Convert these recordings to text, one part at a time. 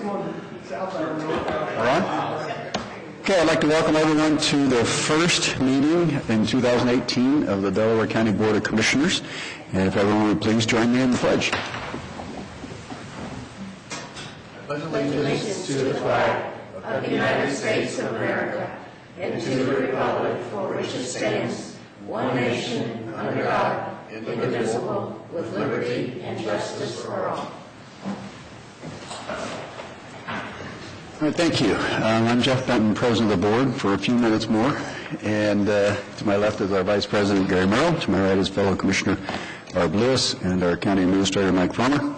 Okay, I'd like to welcome everyone to the first meeting in 2018 of the Delaware County Board of Commissioners. And if everyone would please join me in the pledge. Pledge allegiance to the flag of the United States of America and to the republic for which it stands, one nation, under God, indivisible, with liberty and justice for all. All right, thank you. I'm Jeff Benton, President of the Board, for a few minutes more. And to my left is our Vice President, Gary Merrill. To my right is fellow Commissioner Barb Lewis and our County Administrator, Mike Frommer.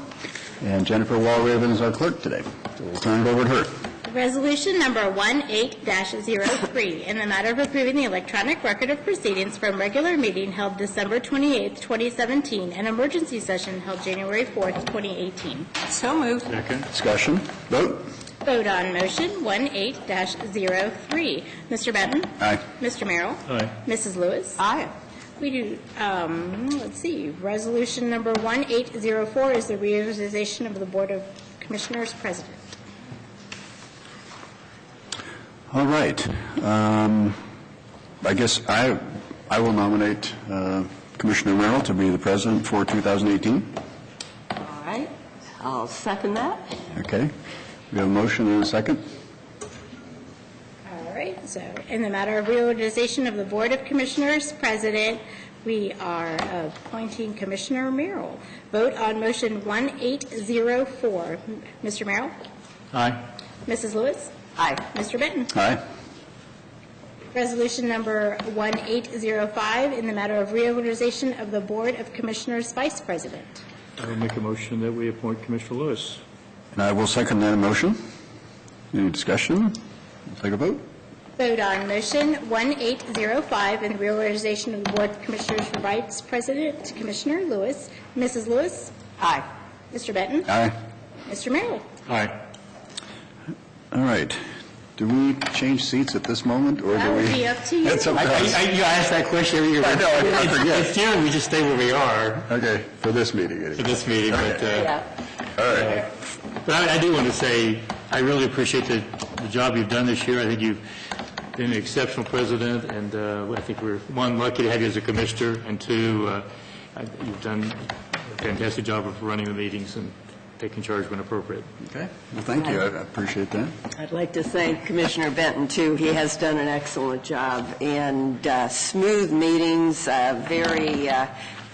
And Jennifer Walraven is our clerk today. So we'll turn it over to her. Resolution number 18-03, in the matter of approving the electronic record of proceedings from regular meeting held December 28, 2017, and emergency session held January 4, 2018. So moved. Second. Discussion. Vote. Vote on motion 18-03. Mr. Benton? Aye. Mr. Merrill? Aye. Mrs. Lewis? Aye. We do, let's see, resolution number 1804 is the reorganization of the Board of Commissioners President. All right. I guess I will nominate Commissioner Merrill to be the president for 2018. All right. I'll second that. Okay. We have a motion and a second. All right, so in the matter of reorganization of the Board of Commissioners President, we are appointing Commissioner Merrill. Vote on motion 1804. Mr. Merrill? Aye. Mrs. Lewis? Aye. Mr. Benton? Aye. Resolution number 1805 in the matter of reorganization of the Board of Commissioners Vice President. I will make a motion that we appoint Commissioner Lewis. And I will second that motion. Any discussion? We'll take a vote. Vote on motion 1805 in the reorganization of the Board of Commissioners Vice President, Commissioner Lewis. Mrs. Lewis? Aye. Mr. Benton? Aye. Mr. Merrill? Aye. All right. Do we change seats at this moment, or That do we? would be up to you. That's up to us. You ask that question every year. I know, I forget. It's generally we just stay where we are Okay, for this meeting. for Anyway. this meeting, but All right. but I do want to say I really appreciate the job you've done this year. I think you've been an exceptional president, and I think we're, one, lucky to have you as a commissioner, and two, you've done a fantastic job of running the meetings and taking charge when appropriate. Okay. Well, thank you. I appreciate that. I'd like to thank Commissioner Benton, too. He has done an excellent job. And smooth meetings, very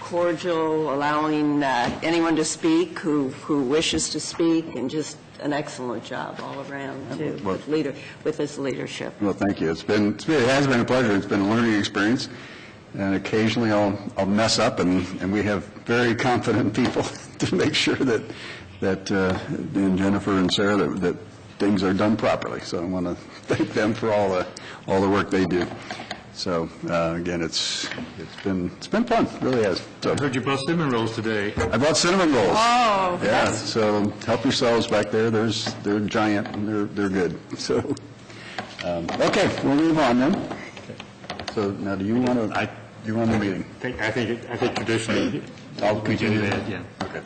cordial, allowing anyone to speak who wishes to speak, and just an excellent job all around, too, with his leadership. Well, thank you. It has been a pleasure. It's been a learning experience, and occasionally I'll mess up, and we have very confident people to make sure that and Jennifer and Sarah that things are done properly. So I want to thank them for all the work they do. So again, it's been fun. It really has. So, I heard you brought cinnamon rolls today. I bought cinnamon rolls. Oh, yeah. So help yourselves back there. They're giant and they're good. So okay, we'll move on then. So now, do you want to? You run the meeting. I think traditionally I'll continue that. Yeah. Okay.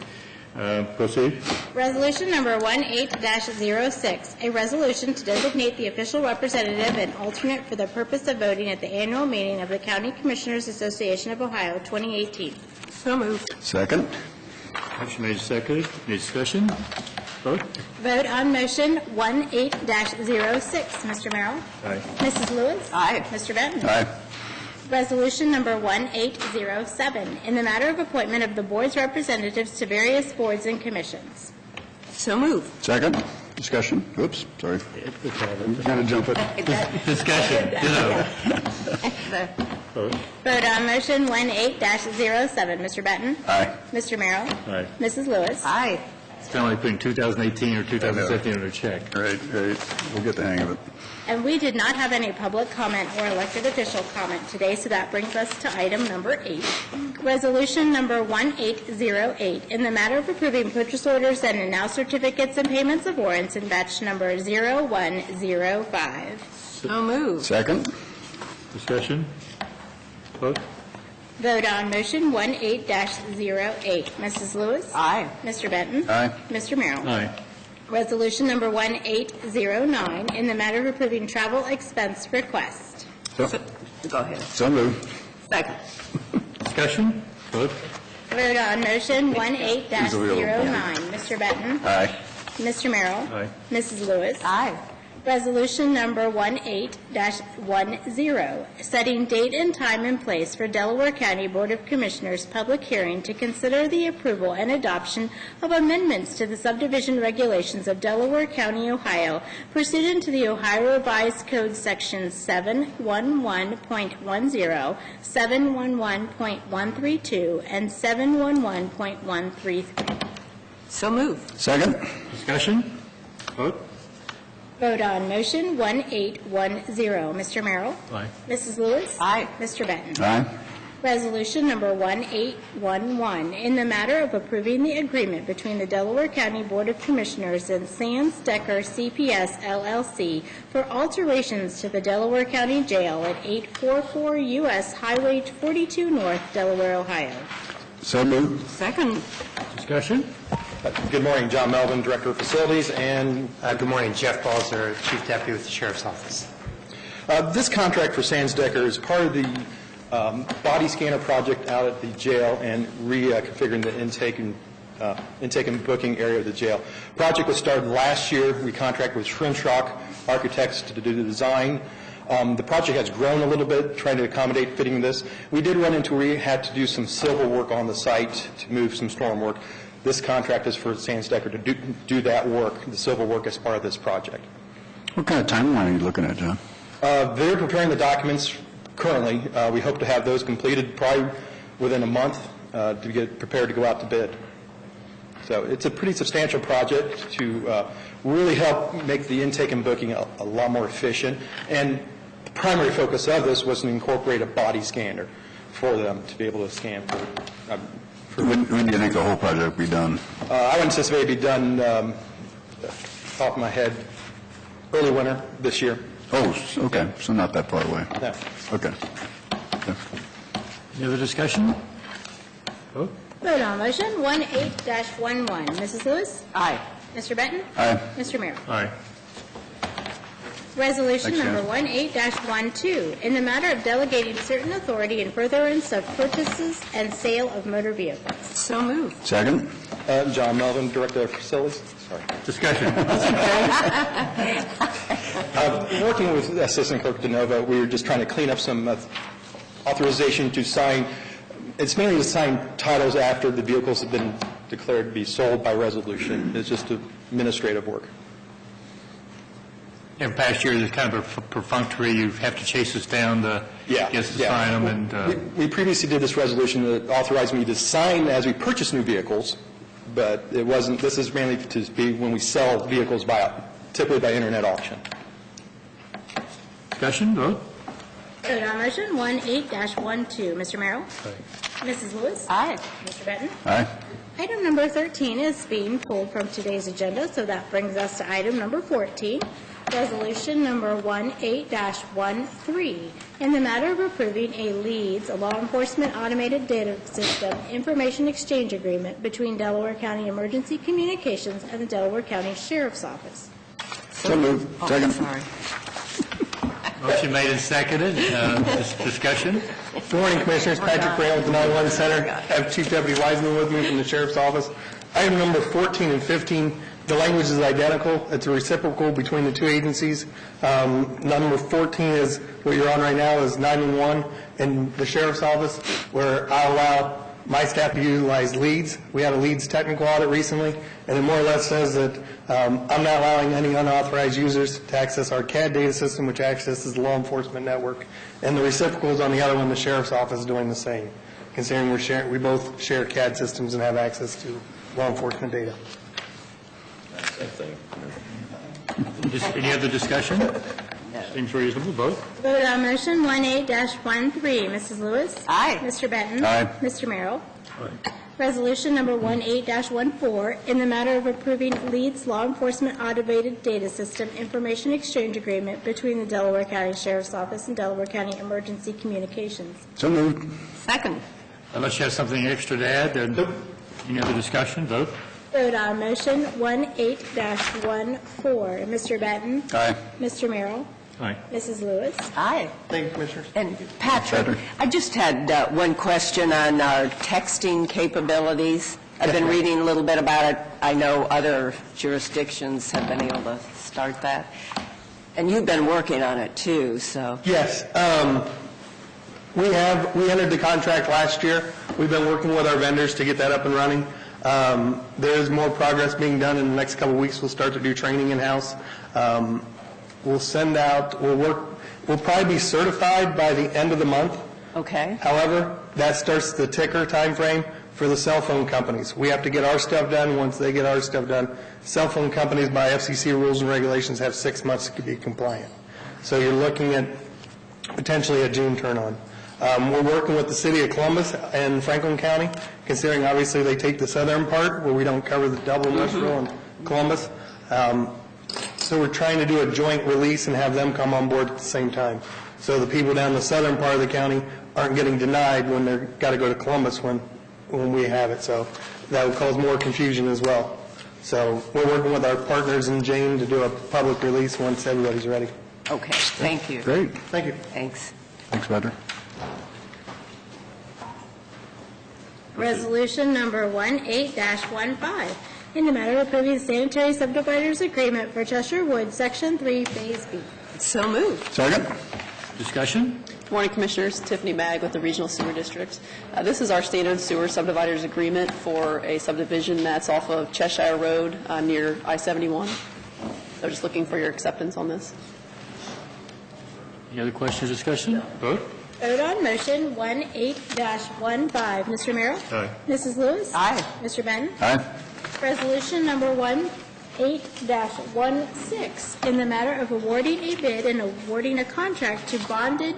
Proceed. Resolution number 18-06, a resolution to designate the official representative and alternate for the purpose of voting at the annual meeting of the County Commissioners Association of Ohio 2018. So moved. Second. Motion made, seconded. Any discussion? Vote. Vote on motion 18-06. Mr. Merrill? Aye. Mrs. Lewis? Aye. Mr. Benton? Aye. Resolution number 1807, in the matter of appointment of the board's representatives to various boards and commissions. So moved. Second. Discussion. Oops, sorry. I'm going to jump it. Discussion. Vote. Vote on motion 18-07. Mr. Benton? Aye. Mr. Merrill? Aye. Mrs. Lewis? Aye. It's kind of like putting 2018 or 2017 on a check. Right. We'll get the hang of it. And we did not have any public comment or elected official comment today, so that brings us to item number 8. Resolution number 1808, in the matter of approving purchase orders and announced certificates and payments of warrants in batch number 0105. So moved. Second. Discussion. Vote. Vote on motion 18-08. Mrs. Lewis? Aye. Mr. Benton? Aye. Mr. Merrill? Aye. Resolution number 1809, in the matter of approving travel expense request. Go ahead. So moved. Second. Discussion? Vote. Vote on motion 18-09. Mr. Benton? Aye. Mr. Merrill? Aye. Mrs. Lewis? Aye. Resolution number 18-10, setting date and time and place for Delaware County Board of Commissioners public hearing to consider the approval and adoption of amendments to the subdivision regulations of Delaware County, Ohio, pursuant to the Ohio Revised Code Sections 711.10, 711.132, and 711.133. So moved. Second? Discussion? Vote. Vote on motion 1810. Mr. Merrill? Aye. Mrs. Lewis? Aye. Mr. Benton? Aye. Resolution number 1811, in the matter of approving the agreement between the Delaware County Board of Commissioners and Sands Decker CPS LLC for alterations to the Delaware County Jail at 844 U.S. Highway 42 North, Delaware, Ohio. So moved. Second. Discussion? Good morning, John Melvin, Director of Facilities, and Good morning, Jeff Balzer, Chief Deputy with the Sheriff's Office. this contract for Sands Decker is part of the body scanner project out at the jail and reconfiguring the intake and booking area of the jail. Project was started last year. We contracted with Shrimshock Architects to do the design. The project has grown a little bit, trying to accommodate fitting this. We did run into where we had to do some civil work on the site to move some storm work. This contract is for Sands Decker to do that work, the civil work, as part of this project. What kind of timeline are you looking at, John? They're preparing the documents currently. We hope to have those completed probably within a month to get prepared to go out to bid. So it's a pretty substantial project to really help make the intake and booking a lot more efficient. And the primary focus of this was to incorporate a body scanner for them to be able to scan for When do you think the whole project will be done? I would anticipate it be done, off my head, early winter this year. Oh, okay, so not that far away. No. Okay. Any other discussion? Vote. Vote on motion 18-11. Mrs. Lewis? Aye. Mr. Benton? Aye. Mr. Merrill? Aye. Resolution Thanks, number 18-12, in the matter of delegating certain authority in furtherance of purchases and sale of motor vehicles. So moved. Second? John Melvin, Director of Facilities. Sorry. Discussion? Working with Assistant Clerk DeNova, we were just trying to clean up some authorization to sign. It's mainly to sign titles after the vehicles have been declared to be sold by resolution. It's just administrative work. In past years, it's kind of a perfunctory, you have to chase us down to get us to sign them, and We previously did this resolution that authorized me to sign as we purchase new vehicles, but it wasn't, this is mainly to be when we sell vehicles typically by internet auction. discussion, vote. Vote on motion 18-12. Mr. Merrill? Mrs. Lewis? Aye. Mr. Benton? Aye. Item number 13 is being pulled from today's agenda, so that brings us to item number 14, resolution number 18-13, in the matter of approving a LEADS, a law enforcement automated data system information exchange agreement between Delaware County Emergency Communications and the Delaware County Sheriff's Office. So moved. Second? Sorry. Motion made and seconded. Discussion? Good morning, Commissioners. Patrick Brown with the 911 Center. I have Chief Deputy Wiseman with me from the Sheriff's Office. Item number 14 and 15, the language is identical. It's a reciprocal between the two agencies. Number 14 is, what you're on right now is 911 in the Sheriff's Office, where I allow my staff to utilize LEADS. We had a LEADS technical audit recently, and it more or less says that I'm not allowing any unauthorized users to access our CAD data system, which accesses the law enforcement network. And the reciprocal is on the other one, the Sheriff's Office is doing the same, considering we both share CAD systems and have access to law enforcement data. Any other discussion? Seems reasonable. Vote. Vote on motion 18-13. Mrs. Lewis? Aye. Mr. Benton? Aye. Mr. Merrill? Resolution number 18-14, in the matter of approving LEADS Law Enforcement Automated Data System Information Exchange Agreement between the Delaware County Sheriff's Office and Delaware County Emergency Communications. So moved. Second. Unless you have something extra to add, then any other discussion? Vote. Vote on motion 18-14. Mr. Benton? Aye. Mr. Merrill? Aye. Mrs. Lewis? Aye. Thank you, Commissioners. And Patrick, I just had one question on our texting capabilities. I've been reading a little bit about it. I know other jurisdictions have been able to start that. And you've been working on it too, so. Yes. We entered the contract last year. We've been working with our vendors to get that up and running. There's more progress being done in the next couple of weeks. We'll start to do training in-house. We'll send out, we'll probably be certified by the end of the month. Okay. However, that starts the ticker time frame for the cell phone companies. We have to get our stuff done. Once they get our stuff done, cell phone companies by FCC rules and regulations have 6 months to be compliant. So you're looking at potentially a June turn-on. We're working with the city of Columbus and Franklin County, considering obviously they take the southern part where we don't cover the double industrial in Columbus. So we're trying to do a joint release and have them come on board at the same time. So the people down the southern part of the county aren't getting denied when they've got to go to Columbus when we have it. So that would cause more confusion as well. So we're working with our partners in Jane to do a public release once everybody's ready. Okay, thank you. Great. Thank you. Thanks. Thanks, Patrick. Resolution number 18-15, in the matter of approving sanitary subdividers agreement for Cheshire Woods, Section 3, Phase B. So moved. Second? Discussion? Good morning, Commissioners. Tiffany Mag with the Regional Sewer District. This is our standard sewer subdividers agreement for a subdivision that's off of Cheshire Road near I-71. So just looking for your acceptance on this. Any other questions or discussion? Vote? Vote on motion 18-15. Mr. Merrill? Aye. Mrs. Lewis? Aye. Mr. Benton? Aye. Resolution number 18-16, in the matter of awarding a bid and awarding a contract to Bonded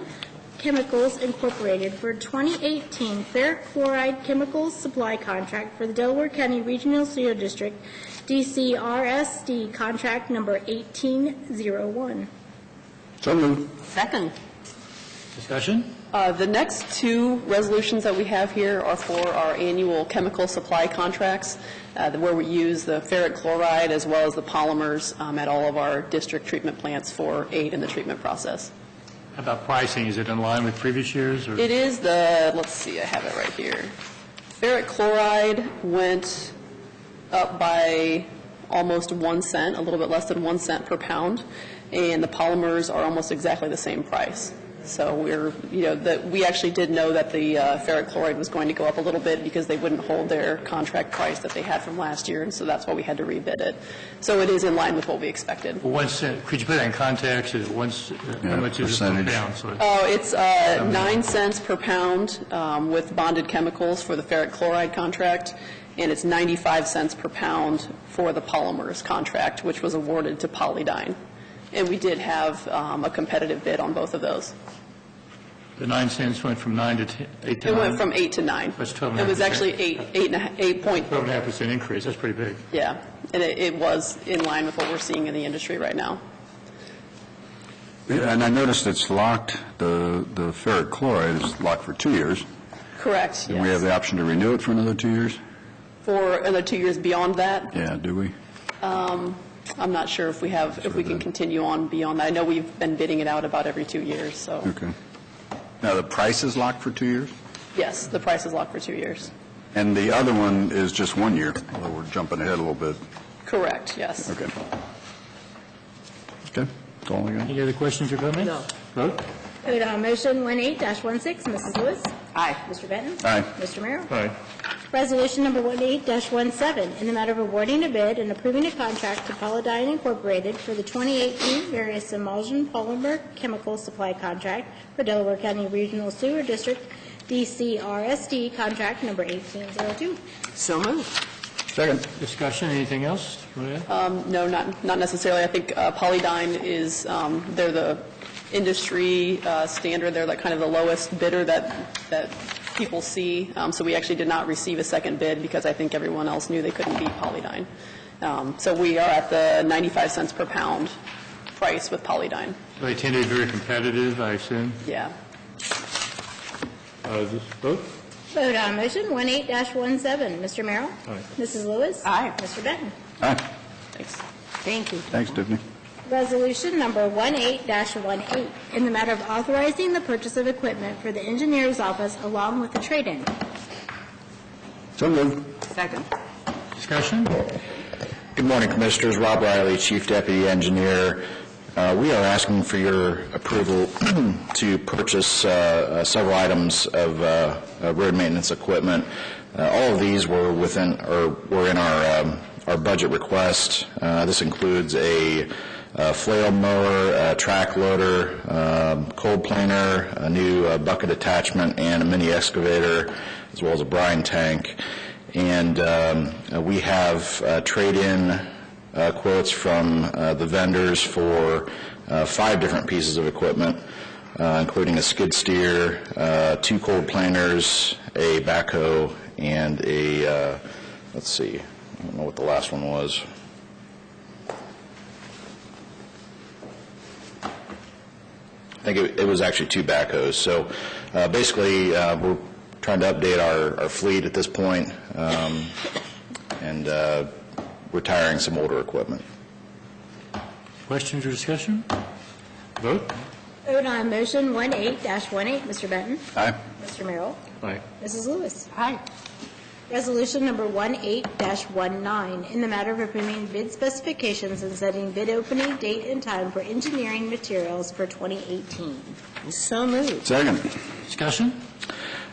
Chemicals Incorporated for 2018 ferric chloride chemicals supply contract for the Delaware County Regional Sewer District, DCRSD contract number 1801. So moved. Second. Discussion? The next two resolutions that we have here are for our annual chemical supply contracts, where we use the ferric chloride as well as the polymers at all of our district treatment plants for aid in the treatment process. How about pricing? Is it in line with previous years? Or? It is the, let's see, I have it right here. Ferric chloride went up by almost 1 cent, a little bit less than 1 cent per pound, and the polymers are almost exactly the same price. So we actually did know that the ferric chloride was going to go up a little bit because they wouldn't hold their contract price that they had from last year, and so that's why we had to rebid it. So it is in line with what we expected. Well, 1 cent. Could you put that in context? Is how much is it per percentage. pound? So Oh, it's 9 cents per pound with bonded chemicals for the ferric chloride contract, and it's 95 cents per pound for the polymers contract, which was awarded to Polydyne. And we did have a competitive bid on both of those. the 9 cents went from 9 to 8 to 9? It went from 8 to 9. That's 12.5%. It was actually 8 point, 12.5% increase. That's pretty big. yeah. And it was in line with what we're seeing in the industry right now. And I noticed it's locked, the ferric chloride is locked for 2 years. Correct, And we have yes. the option to renew it for another 2 years? For another 2 years beyond that, Yeah, do we? I'm not sure if we can continue on beyond that. I know we've been bidding it out about every 2 years, so, Okay. Now, the price is locked for 2 years? yes, the price is locked for 2 years. And the other one is just 1 year, although we're jumping ahead a little bit. Correct, yes. Okay. Okay, that's all I got. Any other questions or comments? No. Vote? Vote on motion 18-16. Mrs. Lewis? Aye. Mr. Benton? Aye. Mr. Merrill? Aye. Resolution number 18-17, in the matter of awarding a bid and approving a contract to Polydyne Incorporated for the 2018 various emulsion polymer chemical supply contract for Delaware County Regional Sewer District, DCRSD contract number 1802. So moved. Second. Discussion, anything else? You wanna add? No, not necessarily. I think Polydyne is, they're the industry standard. They're like kind of the lowest bidder that people see. So we actually did not receive a second bid because I think everyone else knew they couldn't beat Polydyne. So we are at the 95 cents per pound price with Polydyne. They tend to be very competitive, I assume. Yeah. This vote? Vote on motion 18-17. Mr. Merrill? Aye. Mrs. Lewis? Aye. Mr. Benton? Aye. Thanks. Thank you. Thanks, Tiffany. Resolution number 18-18, in the matter of authorizing the purchase of equipment for the engineer's office along with the trade-in. So moved. Second. Discussion? Good morning, Commissioners. Rob Riley, Chief Deputy Engineer. We are asking for your approval to purchase several items of road maintenance equipment. All of these were in our budget request. This includes a flail mower, a track loader, cold planer, a new bucket attachment, and a mini excavator, as well as a brine tank. And we have trade-in quotes from the vendors for 5 different pieces of equipment, including a skid steer, 2 cold planers, a backhoe, and a, let's see, I don't know what the last one was. I think it was actually 2 backhoes. So basically, we're trying to update our fleet at this point, and retiring some older equipment. Questions or discussion? Vote? Vote on motion 18-18. Mr. Benton? Aye. Mr. Merrill? Aye. Mrs. Lewis? Aye. Resolution number 18-19, in the matter of approving bid specifications and setting bid opening date and time for engineering materials for 2018. So moved. Second. Discussion?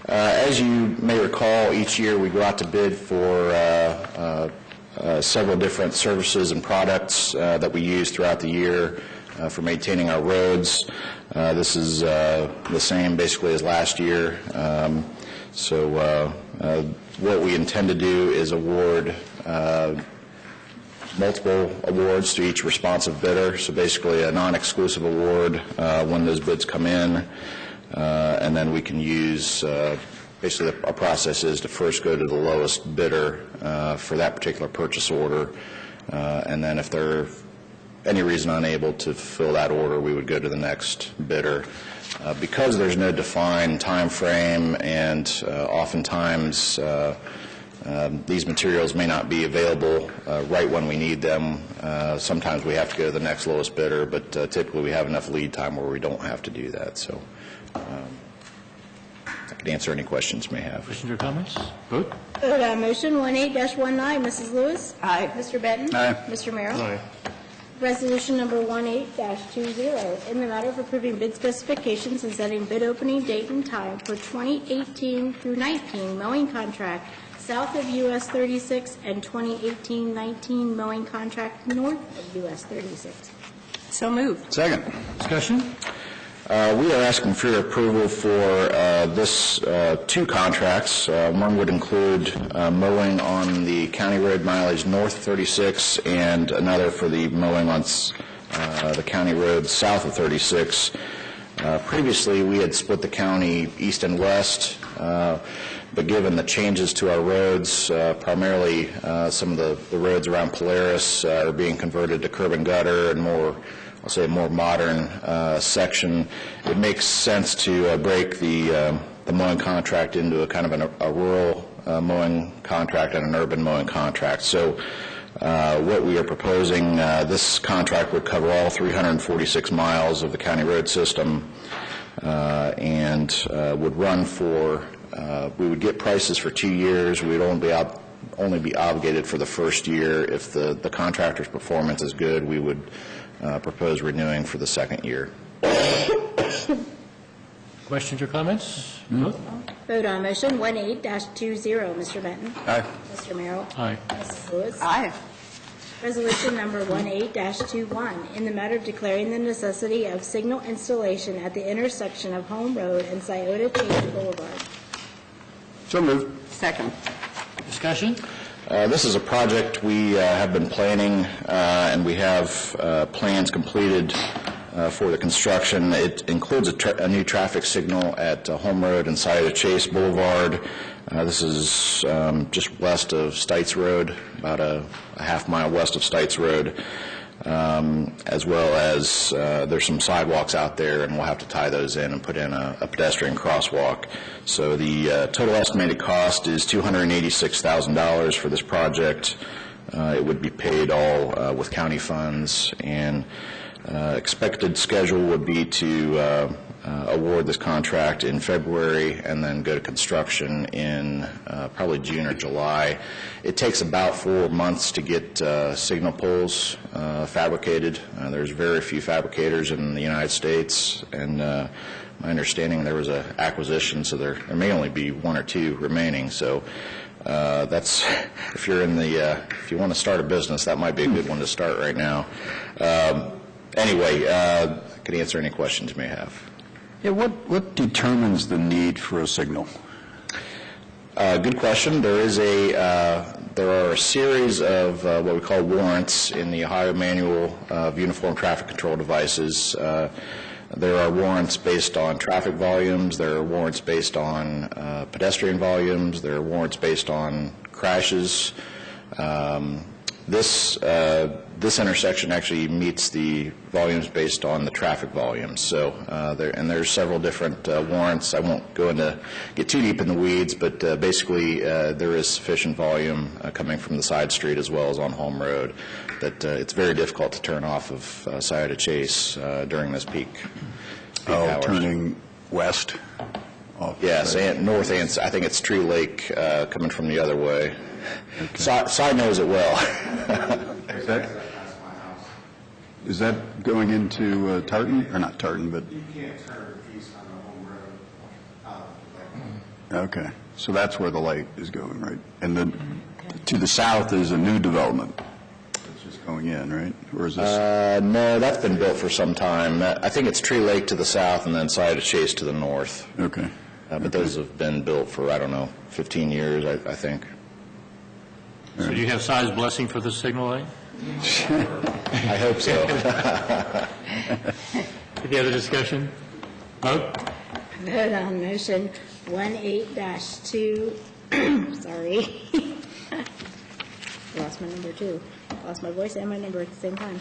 As you may recall, each year we go out to bid for several different services and products that we use throughout the year for maintaining our roads. This is the same basically as last year. So what we intend to do is award multiple awards to each responsive bidder. So basically a non-exclusive award when those bids come in, and then we can use basically our process is to first go to the lowest bidder for that particular purchase order, and then if they're any reason unable to fulfill that order, we would go to the next bidder. Because there's no defined time frame, and oftentimes these materials may not be available right when we need them, sometimes we have to go to the next lowest bidder, but typically we have enough lead time where we don't have to do that. So I can answer any questions you may have. Questions or comments? Vote? Vote on motion 18-19. Mrs. Lewis? Aye. Mr. Benton? Aye. Mr. Merrill? Aye. Resolution number 18-20, in the matter of approving bid specifications and setting bid opening date and time for 2018 through 19 mowing contract south of US 36 and 2018-19 mowing contract north of US 36. So moved. Second. Discussion? We are asking for your approval for this 2 contracts. One would include mowing on the county road mileage north 36, and another for the mowing on the county road south of 36. Previously, we had split the county east and west, but given the changes to our roads, primarily some of the roads around Polaris are being converted to curb and gutter and more, I'll say, a more modern section, it makes sense to break the mowing contract into a kind of a rural mowing contract and an urban mowing contract. So what we are proposing, this contract would cover all 346 miles of the county road system, and would run for, we would get prices for 2 years. We would only be obligated for the first year. If the contractor's performance is good, we would propose renewing for the second year. Questions or comments? Vote? Vote on motion 18-20. Mr. Benton? Aye. Mr. Merrill? Aye. Mrs. Lewis? Aye. Resolution number 18-21, in the matter of declaring the necessity of signal installation at the intersection of Home Road and Scioto Chase Boulevard. So moved. Second. Discussion? This is a project we have been planning, and we have plans completed for the construction. It includes a new traffic signal at Home Road and Scioto Chase Boulevard. This is just west of Stites Road, about a half mile west of Stites Road. as well as there's some sidewalks out there, and we'll have to tie those in and put in a pedestrian crosswalk. So the total estimated cost is $286,000 for this project. It would be paid all with county funds, and expected schedule would be to award this contract in February and then go to construction in probably June or July. It takes about 4 months to get signal poles fabricated. There's very few fabricators in the United States, and my understanding there was an acquisition, so there may only be 1 or 2 remaining. So that's, if you're in the, if you want to start a business, that might be a good one to start right now. Anyway, I could answer any questions you may have. Yeah, what determines the need for a signal? Good question. There are a series of what we call warrants in the Ohio Manual of Uniform Traffic Control Devices. There are warrants based on traffic volumes. There are warrants based on pedestrian volumes. There are warrants based on crashes. This intersection actually meets the volumes based on the traffic volumes. So there's several different warrants. I won't get too deep in the weeds, but basically there is sufficient volume coming from the side street as well as on Home Road that it's very difficult to turn off of Scioto Chase during this peak hours. Turning west? Yes, and north, and I think it's Tree Lake coming from the other way. Okay. Side knows it well. Is that going into Tartan, or not Tartan, but? You can't turn east on the Home Road. Okay, so that's where the light is going, right? And then to the south is a new development that's just going in, right? Or is this? No, that's been built for some time. I think it's Tree Lake to the south and then Scioto Chase to the north. Okay. But those have been built for, I don't know, 15 years, I think. So do you have size blessing for the signal light? I hope so. Any other discussion? Vote? Vote on motion 18-2. Sorry. Lost my number 2. Lost my voice and my number at the same time.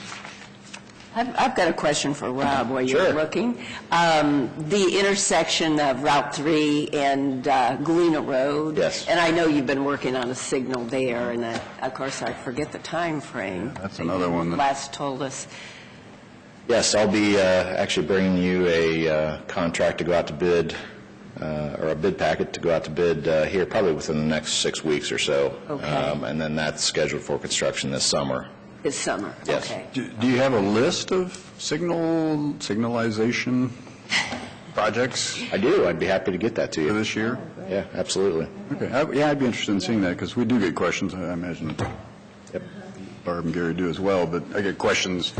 I've got a question for Rob while you're Sure. looking. The intersection of Route 3 and Galena Road. Yes. And I know you've been working on a signal there, and of course, I forget the time frame. That's another one that. Last told us. Yes, I'll be actually bringing you a contract to go out to bid, or a bid packet to go out to bid here probably within the next 6 weeks or so. Okay. And then that's scheduled for construction this summer. This summer? Yes. Okay. Do you have a list of signalization projects I do. I'd be happy to get that to for you. this year? Yeah, absolutely. Okay, yeah, I'd be interested in seeing that, because we do get questions, I imagine Yep. Barb and Gary do as well, but I get questions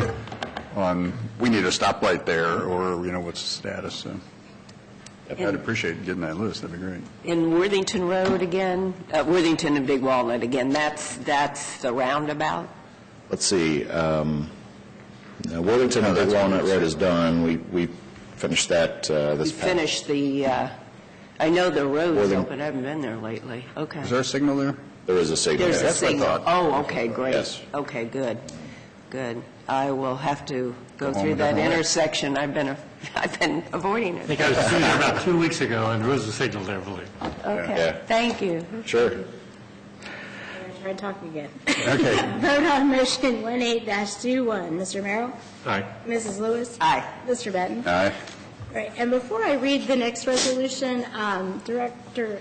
on, we need a stoplight there, or, what's the status, so I'd appreciate getting that list, that'd be great. In Worthington Road again, Worthington and Big Walnut again, that's the roundabout? Let's see. Worthington and Big Walnut Road is done. We finished that this We finished I know the road's Worthing- open, I haven't been there lately. Okay. Is there a signal there? There is a signal. There's a That's what I signal. thought. Oh, okay, great. Yes. Okay, good, good. I will have to go home through and that go home. intersection. I've been avoiding I it. think I was through there about 2 weeks ago, and there was a signal there, I believe. Okay, Yeah. thank you. Sure. Try to talk again. Okay. Vote on motion 18-21. Mr. Merrill? Aye. Mrs. Lewis? Aye. Mr. Benton? Aye. All right, and before I read the next resolution, Director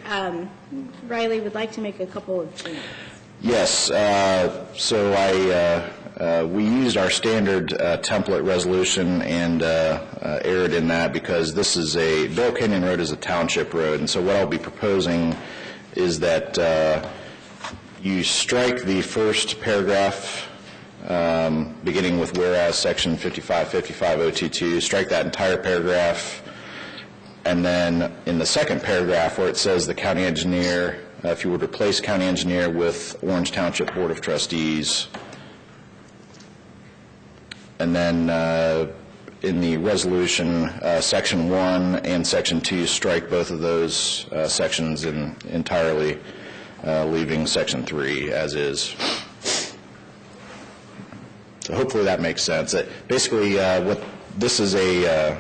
Riley would like to make a couple of changes. Yes. So we used our standard template resolution and erred in that because this is Bear Canyon Road is a township road, and so what I'll be proposing is that you strike the first paragraph beginning with whereas section 5555.022, strike that entire paragraph, and then in the second paragraph where it says the county engineer, if you would replace county engineer with Orange Township Board of Trustees, and then in the resolution, section 1 and section 2, strike both of those sections entirely, leaving section 3 as is. So hopefully that makes sense. Basically, this is a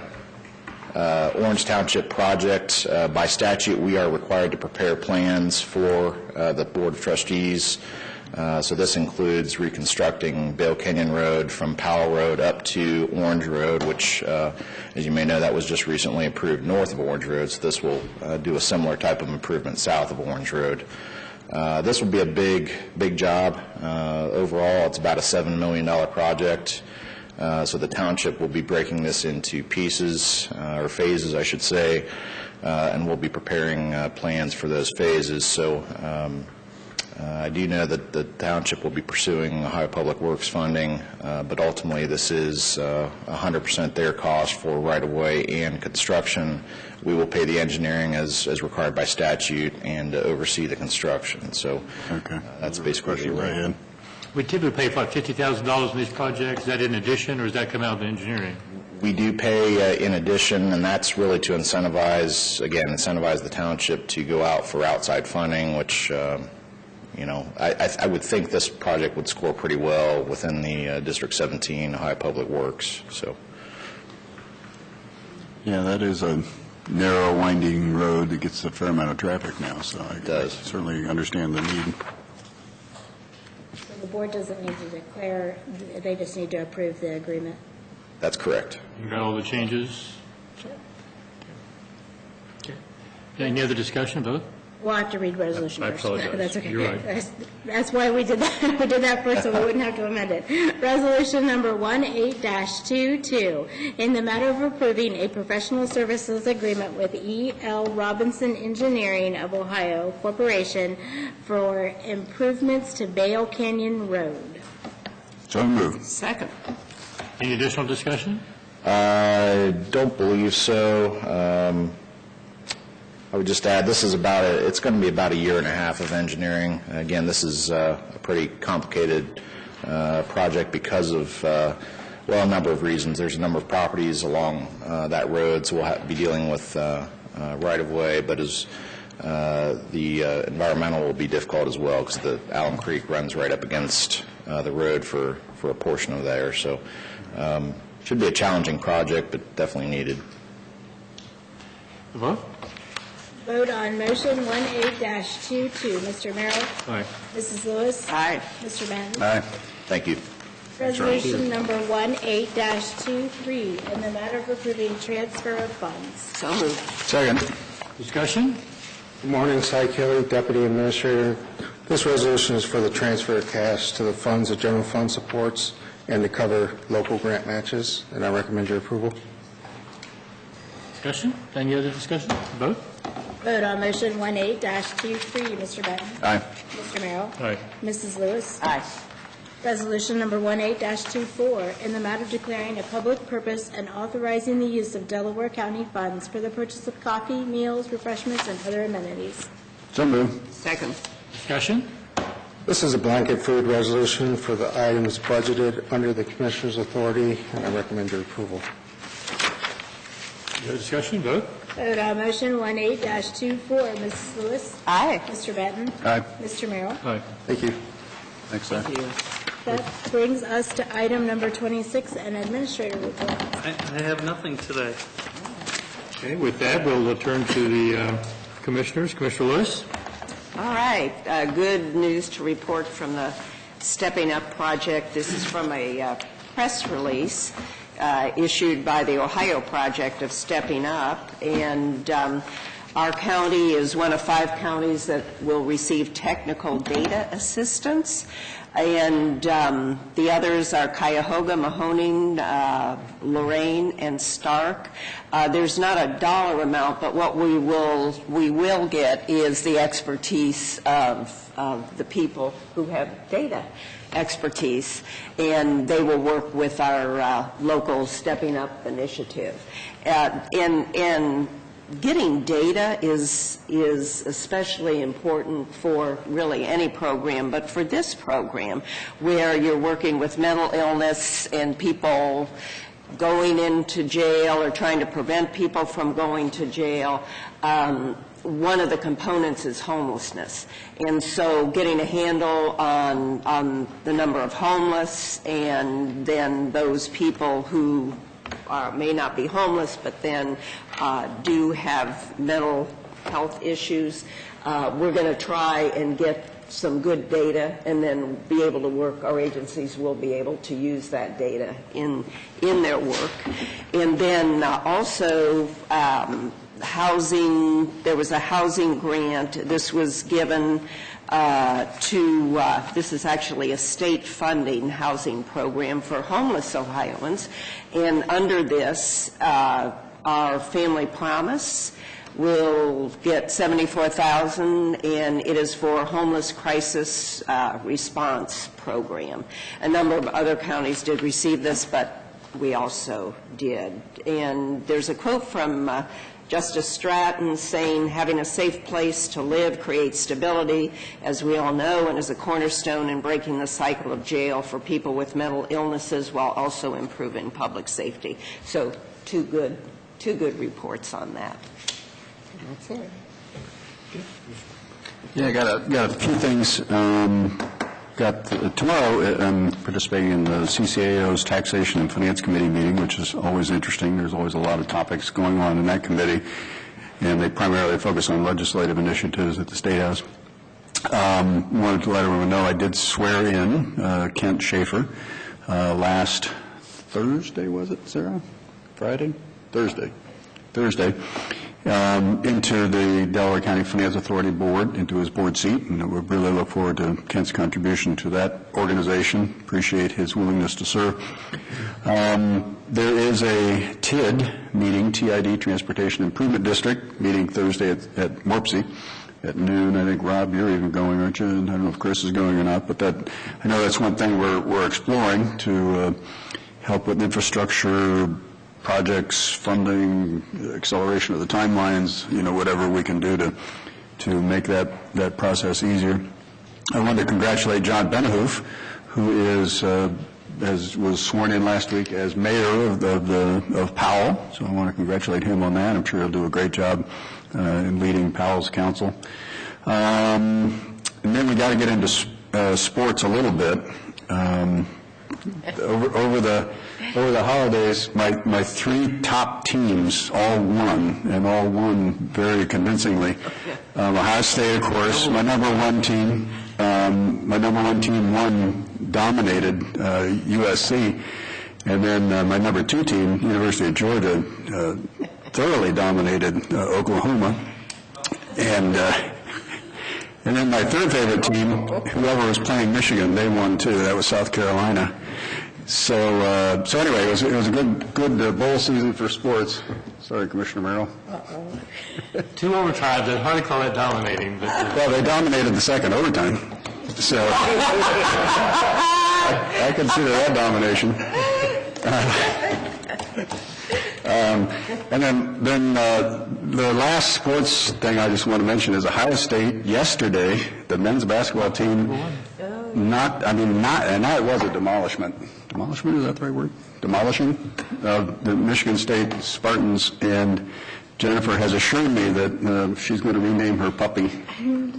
Orange Township project. By statute, we are required to prepare plans for the Board of Trustees. So this includes reconstructing Bale Canyon Road from Powell Road up to Orange Road, which, as you may know, that was just recently approved north of Orange Road. So this will do a similar type of improvement south of Orange Road. This will be a big job. Overall, it's about a $7 million project. So the township will be breaking this into pieces, or phases, I should say, and we'll be preparing plans for those phases. So I do know that the township will be pursuing Ohio Public Works funding, but ultimately this is 100% their cost for right-of-way and construction. We will pay the engineering as required by statute and oversee the construction. So that's basically right. We typically pay about $50,000 in these projects. Is that in addition, or does that come out of engineering? We do pay in addition, and that's really to incentivize the township to go out for outside funding, which, I would think this project would score pretty well within the District 17 Ohio Public Works. So, Yeah, that is a narrow, winding road that gets a fair amount of traffic now, so I certainly understand the need. So the board doesn't need to declare, they just need to approve the agreement? That's correct. You got all the changes? Okay. Any other discussion, vote? We'll have to read resolution I first. apologize. That's okay. You're right. That's why we did that. We did that first, so we wouldn't have to amend it. Resolution number 18-22, in the matter of approving a professional services agreement with E.L. Robinson Engineering of Ohio Corporation for improvements to Bale Canyon Road. So moved. Second. Any additional discussion? I don't believe so. I would just add, it's going to be about a year and a half of engineering. Again, this is a pretty complicated project because of, a number of reasons. There's a number of properties along that road, so we'll have to be dealing with right-of-way, but the environmental will be difficult as well because the Alum Creek runs right up against the road for a portion of there. So should be a challenging project, but definitely needed. Vote? Vote on motion 18-22. Mr. Merrill? Aye. Mrs. Lewis? Aye. Mr. Benton? Aye. Thank you. Resolution number 18-23, in the matter of approving transfer of funds. So moved. Second. Discussion? Good morning, Cy Kelly, Deputy Administrator. This resolution is for the transfer of cash to the funds that general fund supports and to cover local grant matches, and I recommend your approval. Discussion? Any other discussion? Vote? Vote on motion 18-23. Mr. Benton? Aye. Mr. Merrill? Aye. Mrs. Lewis? Aye. Resolution number 18-24, in the matter of declaring a public purpose and authorizing the use of Delaware County funds for the purchase of coffee, meals, refreshments, and other amenities. So moved. Second. Discussion? This is a blanket food resolution for the items budgeted under the Commissioner's authority, and I recommend your approval. Any other discussion? Vote? Vote on motion 18-24. Mrs. Lewis? Aye. Mr. Benton? Aye. Mr. Merrill? Aye. Thank you. Thanks, sir. Thank you. That brings us to item number 26, an administrator report. I have nothing today. Okay, with that, we'll turn to the commissioners. Commissioner Lewis? All right. Good news to report from the Stepping Up project. This is from a press release issued by the Ohio Project of Stepping Up, and our county is one of 5 counties that will receive technical data assistance, and the others are Cuyahoga, Mahoning, Lorain, and Stark. There's not a dollar amount, but what we will get is the expertise of the people who have data expertise, and they will work with our local Stepping Up initiative. And getting data is especially important for really any program, but for this program, where you're working with mental illness and people going into jail or trying to prevent people from going to jail, one of the components is homelessness. And so getting a handle on the number of homeless and then those people who may not be homeless but then do have mental health issues, we're going to try and get some good data and then be able to work, our agencies will be able to use that data in their work. And then also housing, there was a housing grant. This was given this is actually a state funding housing program for homeless Ohioans. And under this, our Family Promise will get $74,000, and it is for a homeless crisis response program. A number of other counties did receive this, but we also did. And there's a quote from Justice Stratton saying, having a safe place to live creates stability, as we all know, and is a cornerstone in breaking the cycle of jail for people with mental illnesses while also improving public safety. So two good reports on that. That's it. Yeah, I got a few things. Tomorrow, I'm participating in the CCAO's Taxation and Finance Committee meeting, which is always interesting. There's always a lot of topics going on in that committee, and they primarily focus on legislative initiatives at the State House. Wanted to let everyone know I did swear in Kent Schaefer last Thursday, was it, Sarah? Friday? Thursday, into the Delaware County Finance Authority Board, into his board seat, and we really look forward to Kent's contribution to that organization. Appreciate his willingness to serve. There is a TID meeting, TID, Transportation Improvement District, meeting Thursday at Morpsey at noon. I think, Rob, you're even going, aren't you? And I don't know if Chris is going or not, but I know that's one thing we're exploring to help with infrastructure projects, funding, acceleration of the timelines, whatever we can do to make that process easier. I wanted to congratulate John Benahoof, who was sworn in last week as mayor of Powell. So I want to congratulate him on that. I'm sure he'll do a great job in leading Powell's council. And then we got to get into sports a little bit. Over the holidays, my three top teams all won very convincingly. Ohio State, of course, my number one team dominated USC, and then my number two team, University of Georgia, thoroughly dominated Oklahoma, and then my third favorite team, whoever was playing Michigan, they won too. That was South Carolina. So anyway, it was a good bowl season for sports. Sorry, Commissioner Merrill. Two overtimes, I'd hardly call that dominating. But well, they dominated the second overtime. So I consider that domination. And then the last sports thing I just want to mention is Ohio State yesterday, the men's basketball team, and that was a demolishment. Demolishment, is that the right word? Demolishing the Michigan State Spartans, and Jennifer has assured me that she's going to rename her puppy.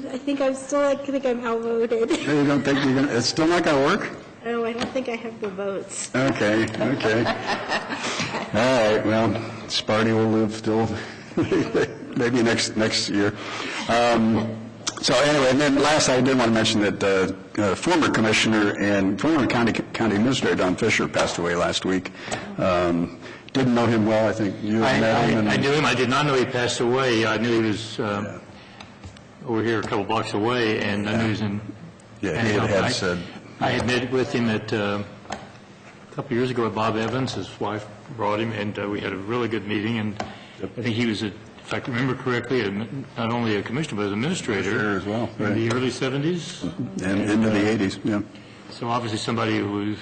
I think I'm outvoted. You don't think it's still not going to work? No, I don't think I have the votes. Okay. All right, well, Sparty will live still maybe next year. So anyway, and then last I did want to mention that former commissioner and former county administrator Don Fisher passed away last week. Didn't know him well. I think you met him. I knew him. I did not know he passed away. I knew he was over here a couple blocks away, and I knew he was in. Yeah, he had said. I had met with him a couple years ago at Bob Evans. His wife brought him, and we had a really good meeting. And I think he was, if I can remember correctly, not only a commissioner but an administrator as well, in the early 70s and into the 80s. Yeah. So obviously somebody who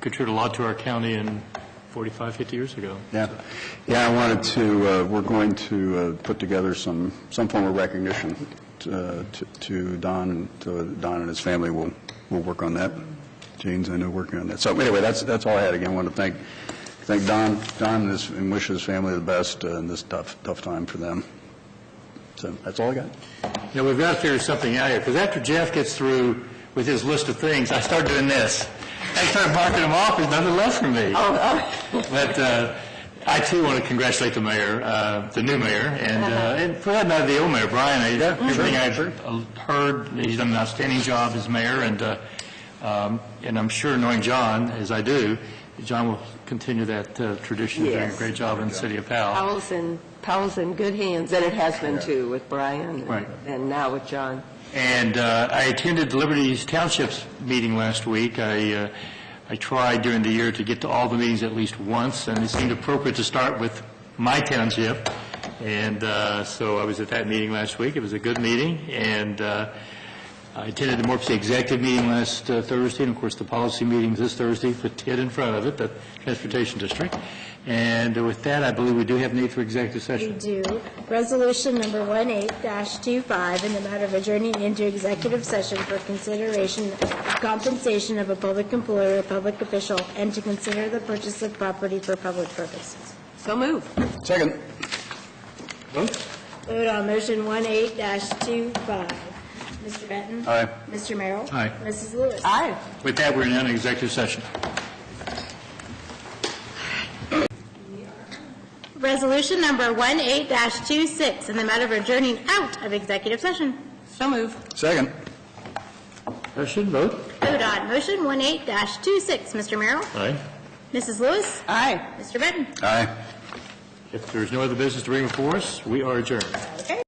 contributed a lot to our county in 45, 50 years ago. Yeah. Yeah, I wanted to, we're going to put together some form of recognition to Don, and Don and his family will work on that. Jane's, I know, working on that. So anyway, that's all I had. Again, I want to thank thank Don and wish his family the best in this tough time for them. So that's all I got. You know, we've got to figure something out here, because after Jeff gets through with his list of things, I start doing this. I start marking them off, there's nothing left for me. But I, too, want to congratulate the mayor, the new mayor, and for that matter, the old mayor, Brian. Everything I've heard, he's done an outstanding job as mayor, and I'm sure, knowing John, as I do, John will continue that tradition, doing a great job in the city of Powell. Powell's in good hands, and it has been, too, with Brian, Right. and now with John. And I attended the Liberty Township's meeting last week. I tried during the year to get to all the meetings at least once, and it seemed appropriate to start with my township. And so I was at that meeting last week. It was a good meeting, and I attended the Morpsey Executive meeting last Thursday, and of course the policy meetings this Thursday, with Ted in front of it, the Transportation District. And with that, I believe we do have need for executive session. We do. Resolution number 18-25, in the matter of adjourning into executive session for consideration of compensation of a public employee or public official, and to consider the purchase of property for public purposes. So move. Second. Vote on motion 18-25. Mr. Benton? Aye. Mr. Merrill? Aye. Mrs. Lewis? Aye. With that, we're now in executive session. Resolution number 18-26, in the matter of adjourning out of executive session. So move. Second. Question, vote. Vote on motion 18-26. Mr. Merrill? Aye. Mrs. Lewis? Aye. Mr. Benton? Aye. If there's no other business to bring before us, we are adjourned. Okay.